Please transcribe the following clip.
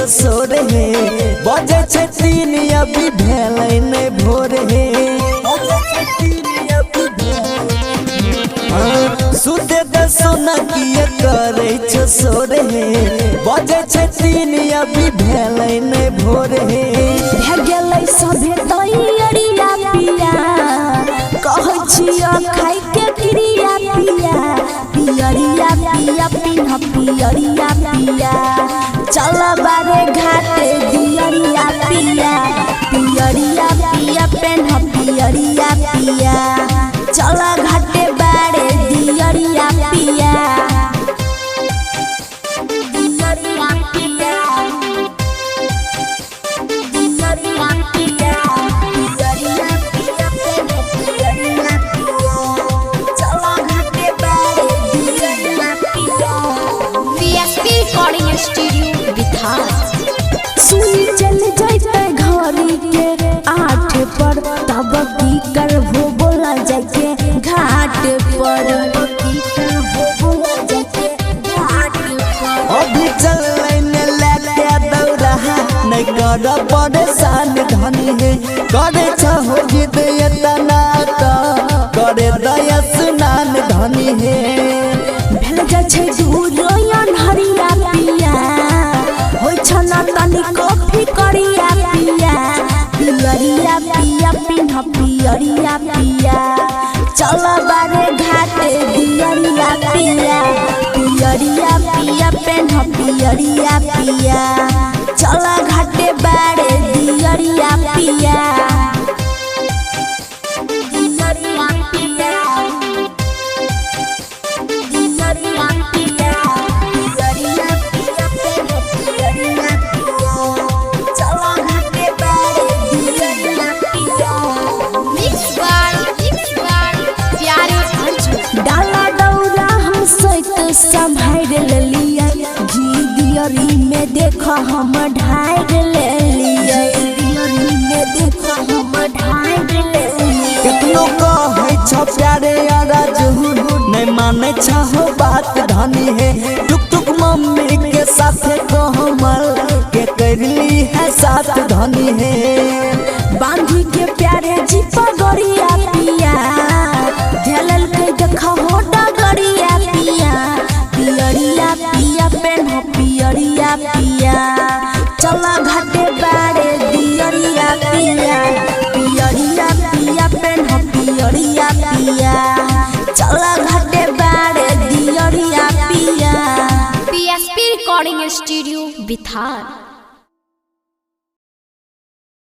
सोर हे बजे छे 3 अभी भेलै नै भोर हे सुते द सोना किए करे छे सोर हे बजे छे 3 अभी भेलै नै भोर हे भे गेलै सभे तैयारिया पिया कहै छियै खाइ के क्रिया पिया पियरिया पिया पिन्ह पियरिया पिया चल बारे घाटे दियरिया पिया पियरिया पिया पिन्ह पियरिया पिया चल घाटे बारे दियरिया पिया दियरिया पिया दियरिया पिया दियरिया पिया पिन्ह पियरिया पिया चल घाटे बारे दियरिया पिया पीएसपी रिकॉर्डिंग स्टूडियो बिहार। सुनी चल जाते घरी के 8 पर तब की करबो बोला जाके घाट पर की करबो बोला जाके घाट पर अभी चलै ने लेके दौड़ा नै कर परेशान धनी हे करे छहो जिद एतना का करे दया स्नान धनी हे भेल जा छै दूर अन्हरिया पिया होय छना तनी कॉफी करिया पिया पियरिया पिया पिन्ह पियरिया पिया चल बारे घाटे दियरिया पिया पियरिया पिया पिन्ह पियरिया पिया चल घाटे बारे दियरिया पिया दियरिया पिया दियरिया पिया दियरिया पिया पिन्ह पियरिया पिया चल घाटे बारे दियरिया पिया मिक्स बार प्यारे अर्जुन। डाला डौरा हम सैत संभाल लेलिए जी दियरी में देख हम ढार लेलिए दियरी में देख हम ढार लेलिए कितनो कहै छ प्यारे अर्जुन नै मानै छहो बात धनी हे टुक टुक मम्मी के साथे कोमल के करली है साथ धनी हे बांधी के प्यारे जी पगड़िया पिया झलल के देखा हो डगड़िया पिया पियरिया पिया पेन्ह पियरिया पिया चला घाटे बारे दियरिया पिया पियरिया पिया पेन्ह पियरिया पिया चला घाटे बारे दियरिया पिया पीएसपी रिकॉर्डिंग स्टूडियो बिहार।